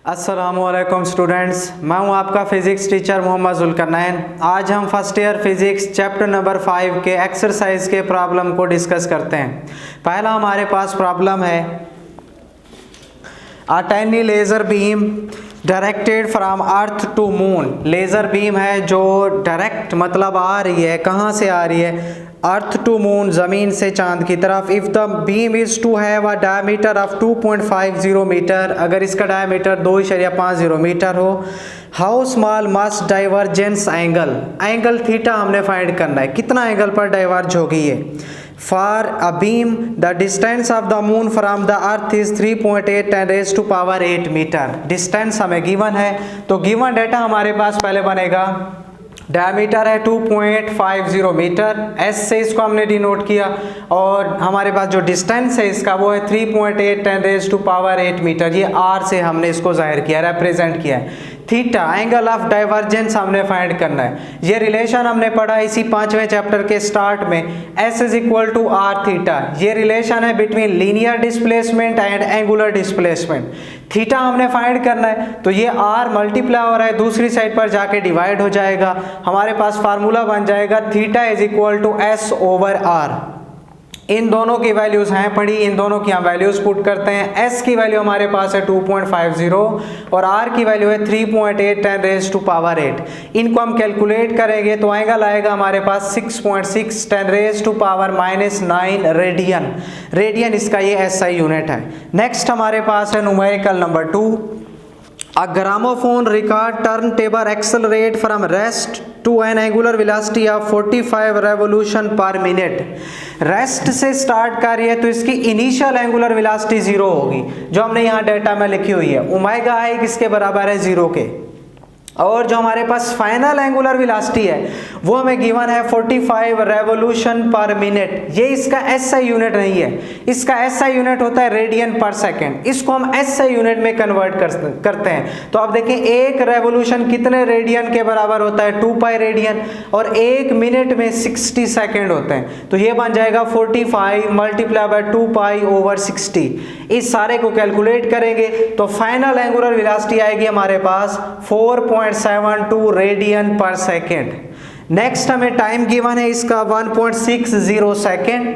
अस्सलामुअलैकुम स्टूडेंट्स, मैं हूं आपका फिज़िक्स टीचर मोहम्मद जुल्करनैन। आज हम first year physics chapter number 5 के एक्सरसाइज के प्रॉब्लम को डिस्कस करते हैं। पहला हमारे पास प्रॉब्लम है a tiny laser beam directed from earth to moon. Laser beam है जो डायरेक्ट मतलब आ रही है, कहाँ से आ रही है? अर्थ टू मून, ज़मीन से चांद की तरफ। If the beam is to have a diameter of 2.50 metre, अगर इसका डायमीटर 2.50 मीटर हो। How small must divergence angle, angle theta हमने फाइंड करना है, कितना एंगल पर डाइवर्ज होगी ये। For a beam the distance of the moon from the earth is 3.8 10⁸ metre. Distance हमें गिवन है, तो गिवन डेटा हमारे पास पहले बनेगा। डायमीटर है 2.50 मीटर, एस से इसको हमने डिनोट किया, और हमारे पास जो डिस्टेंस है इसका वो है 3.8 10⁸ मीटर। ये आर से हमने इसको जाहिर किया, रिप्रेजेंट किया है। थीटा एंगल ऑफ डाइवर्जेंस हमने फाइंड करना है। ये रिलेशन हमने पढ़ा इसी 5वें चैप्टर के स्टार्ट में, S is equal to R theta. ये रिलेशन है between linear displacement and angular displacement. Theta हमने फाइंड करना है, तो ये आर मल्टीप्लाई हो रहा है, दूसरी साइड पर जाके डिवाइड हो जाएगा। हमारे पास फार्मूला बन जाएगा theta is equal to S over R. इन दोनों की वैल्यूज हैं पड़ी, इन दोनों की हम वैल्यूज पुट करते हैं। एस की वैल्यू हमारे पास है 2.50 और आर की वैल्यू है 3.8 10⁸। इनको हम कैलकुलेट करेंगे तो एंगल आएगा हमारे पास 6.6 10⁻⁹ रेडियन। रेडियन इसका ये एसआई यूनिट है। नेक्स्ट हमारे पास है numerical number 2। A gramophone record turntable accelerate from rest to an angular velocity of 45 revolution per minute। Rest से स्टार्ट कर रही है तो इसकी इनिशियल एंगुलर वेलोसिटी 0 होगी, जो हमने यहाँ डेटा में लिखी हुई है। ओमेगा आई किसके बराबर है? 0 के। और जो हमारे पास फाइनल एंगुलर वेलोसिटी है वो हमें गिवन है 45 रेवोल्यूशन पर मिनट। ये इसका एसआई यूनिट नहीं है, इसका एसआई यूनिट होता है रेडियन पर सेकंड। इसको हम एसआई यूनिट में कन्वर्ट करते हैं। तो आप देखें एक रेवोल्यूशन कितने रेडियन के बराबर होता है? 2 पाई रेडियन, और एक मिनट में 60 सेकेंड होते हैं। तो ये बन जाएगा 45 मल्टीप्लाई बाय 2 पाई ओवर 60। इस सारे को कैलकुलेट करेंगे तो फाइनल एंगुलर वेलोसिटी आएगी हमारे पास 4.72 रेडियन पर सेकेंड। नेक्स्ट हमें टाइम गिवन है इसका 1.60 सेकेंड।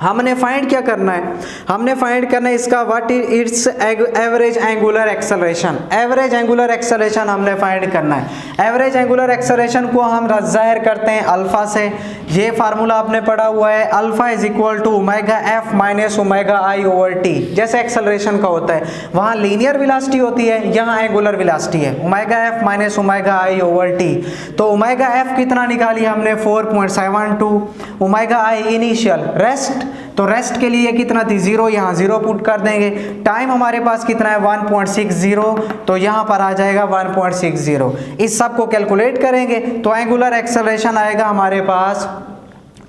हमने फाइंड क्या करना है? हमने फाइंड करना है इसका what is it's average angular acceleration. Average angular acceleration हमने फाइंड करना है। एवरेज एंगुलर एक्सेलरेशन को हम जाहिर करते हैं अल्फा से। ये फार्मूला आपने पढ़ा हुआ है, alpha is equal to omega F minus omega I over T. जैसे एक्सेलरेशन का होता है, वहाँ लीनियर वेलोसिटी होती है, यहाँ एंगुलर वेलोसिटी है, omega F minus omega I over T. तो ओमेगा एफ कितना निकाली हमने? 4.72। ओमेगा आई इनिशियल, रेस्ट, तो रेस्ट के लिए कितना थी? 0, यहाँ 0 पुट कर देंगे। टाइम हमारे पास कितना है? 1.60, तो यहाँ पर आ जाएगा 1.60। इस सब को कैलकुलेट करेंगे तो एंगुलर एक्सेलरेशन आएगा हमारे पास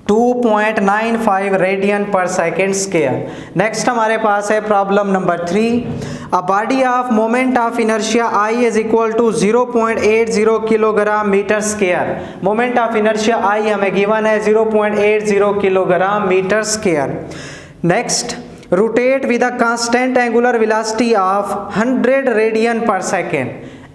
2.95 radian per second square. Next हमारे पास है problem number 3। A body of moment of inertia I is equal to 0.80 kilogram metre square. Moment of inertia I हमें गिवन है 0.80 kilogram metre square. Next, rotate with a constant angular velocity of 100 radian per second.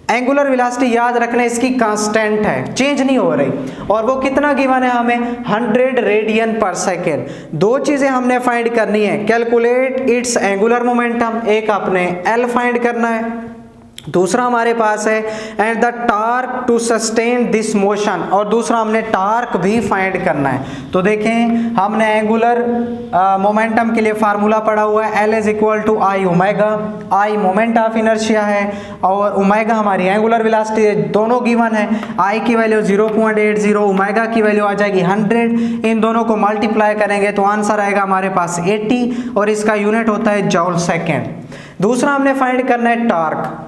Angular velocity याद रखना इसकी constant है, change नहीं हो रही, और वो कितना गिवन है हमें? 100 रेडियन पर सेकेंड। दो चीजें हमने फाइंड करनी है, कैलकुलेट इट्स एंगुलर मोमेंटम, एक आपने एल फाइंड करना है, दूसरा हमारे पास है and the torque to sustain this motion, और दूसरा हमने टार्क भी फाइंड करना है। तो देखें हमने एंगुलर मोमेंटम के लिए फार्मूला पढ़ा हुआ है, L is equal to I omega. I moment of inertia है और ओमेगा हमारी एंगुलर वेलोसिटी है, दोनों गिवन है। आई की वैल्यू 0.80, ओमेगा की वैल्यू आ जाएगी 100। इन दोनों को मल्टीप्लाई करेंगे तो आंसर आएगा हमारे पास 80, और इसका यूनिट होता है जॉल सेकेंड। दूसरा हमने फाइंड करना है टार्क।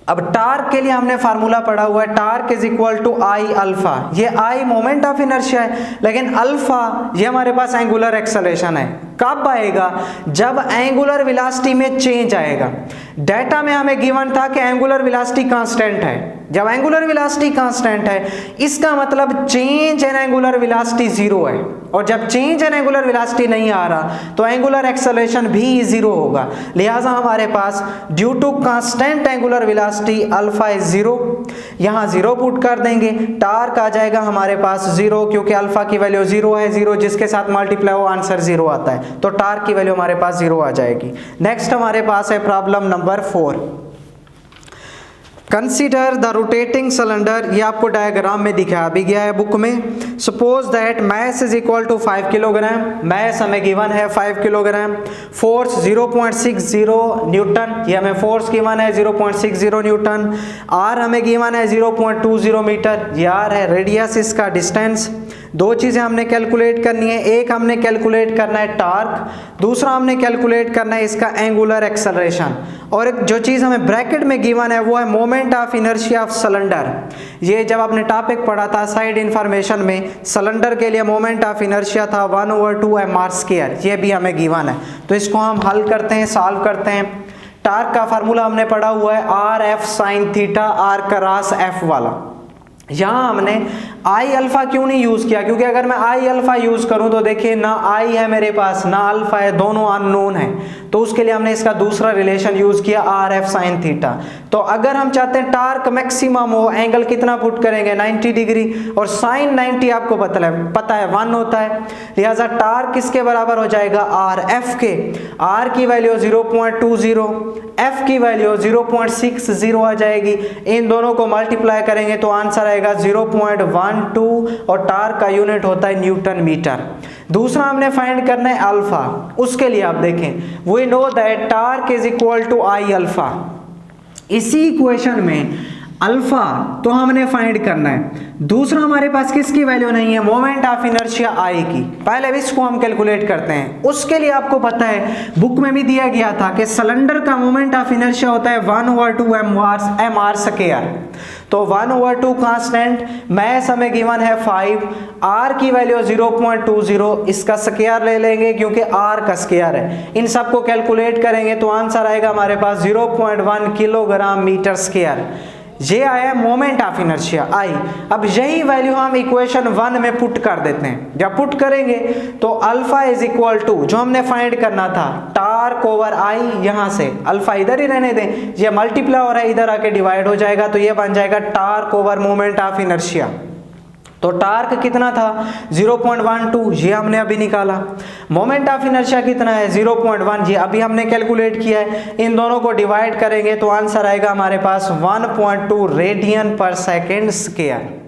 अब टार्क के लिए हमने फार्मूला पढ़ा हुआ है, torque is equal to I alpha. ये आई मोमेंट ऑफ इनर्शिया है, लेकिन अल्फा ये हमारे पास एंगुलर एक्सेलरेशन है। कब आएगा? जब एंगुलर वेलोसिटी में चेंज आएगा। डेटा में हमें गिवन था कि एंगुलर वेलोसिटी कांस्टेंट है, जब एंगुलर वेलोसिटी कांस्टेंट है इसका मतलब change in angular velocity zero है, और जब चेंज इन एंगुलर वेलोसिटी नहीं आ रहा तो एंगुलर एक्सेलरेशन भी जीरो होगा। लिहाजा हमारे पास due to constant angular velocity alpha is zero, यहाँ जीरो पुट कर देंगे, टार्क आ जाएगा हमारे पास जीरो, क्योंकि अल्फा की वैल्यू जीरो है, जीरो जिसके साथ मल्टीप्लाई हो आंसर जीरो आता है, तो टार्क की वैल्यू हमारे पास जीरो आ जाएगी। नेक्स्ट हमारे पास है problem number 4। Consider the rotating cylinder, ये आपको डायग्राम में दिखाया भी गया है बुक में। Suppose that mass is equal to 5 kilogram, mass हमें गिवन है 5 किलोग्राम, फोर्स 0.60 न्यूटन, ये हमें फोर्स गिवन है 0.60 न्यूटन, आर हमें गिवन है 0.20 मीटर, ये आर है, रेडियस इसका डिस्टेंस। दो चीज़ें हमने कैलकुलेट करनी है, एक हमने कैलकुलेट करना है टार्क, दूसरा हमने कैलकुलेट करना है इसका एंगुलर एक्सेलरेशन, और एक जो चीज़ हमें ब्रैकेट में गिवन है वो है moment of inertia of cylinder. ये जब आपने टॉपिक पढ़ा था साइड इन्फॉर्मेशन में, सिलेंडर के लिए मोमेंट ऑफ इनर्शिया था 1/2 mr², ये भी हमें गिवन है, तो इसको हम हल करते हैं, सॉल्व करते हैं। टार्क का फार्मूला हमने पढ़ा हुआ है RF sin theta R cross F वाला। यहाँ हमने आई अल्फा क्यों नहीं यूज किया, क्योंकि अगर मैं आई अल्फा यूज करूं तो देखिए ना आई है मेरे पास ना अल्फा है, दोनों अननोन है, तो उसके लिए हमने इसका दूसरा रिलेशन यूज किया RF sin थीटा। तो अगर हम चाहते हैं टार्क मैक्सिमम हो, एंगल कितना पुट करेंगे 90 डिग्री, और साइन 90 आपको पता है 1 होता है, लिहाजा टार्क किसके बराबर हो जाएगा RF के। R की वैल्यू 0.20, F की वैल्यू 0.60 आ जाएगी, इन दोनों को मल्टीप्लाई करेंगे तो आंसर आएगा 0.12, और टार्क का यूनिट होता है न्यूटन मीटर। दूसरा हमने फाइंड करना है अल्फा, उसके लिए आप देखें we know that torque is equal to I alpha, इसी इक्वेशन में अल्फा तो हमने फाइंड करना है। दूसरा हमारे पास किसकी वैल्यू नहीं है, मोमेंट ऑफ इनर्शिया आई की, पहले इसको हम कैलकुलेट करते हैं। उसके लिए आपको पता है बुक में भी दिया गया था कि सिलेंडर का मोमेंट ऑफ इनर्शिया होता है 1/2 mr², तो 1/2 कांस्टेंट, मैस हमें गिवन है 5, आर की वैल्यू 0.20, इसका स्क्वायर ले लेंगे क्योंकि आर का स्क्वायर है, इन सबको कैलकुलेट करेंगे तो आंसर आएगा हमारे पास 0.1 किलोग्राम मीटर स्क्वायर। ये आया मोमेंट ऑफ इनर्शिया आई। अब यही वैल्यू हम इक्वेशन 1 में पुट कर देते हैं, जब पुट करेंगे तो अल्फा इज इक्वल टू जो हमने फाइंड करना था टार्क ओवर आई, यहां से अल्फा इधर ही रहने दें, ये मल्टीप्लाई हो रहा है इधर आके डिवाइड हो जाएगा, तो ये बन जाएगा torque over moment of inertia. तो टार्क कितना था 0.12, ये हमने अभी निकाला। मोमेंट ऑफ इनर्शिया कितना है 0.1, ये अभी हमने कैलकुलेट किया है। इन दोनों को डिवाइड करेंगे तो आंसर आएगा हमारे पास 1.2 रेडियन पर सेकेंड स्क्वायर।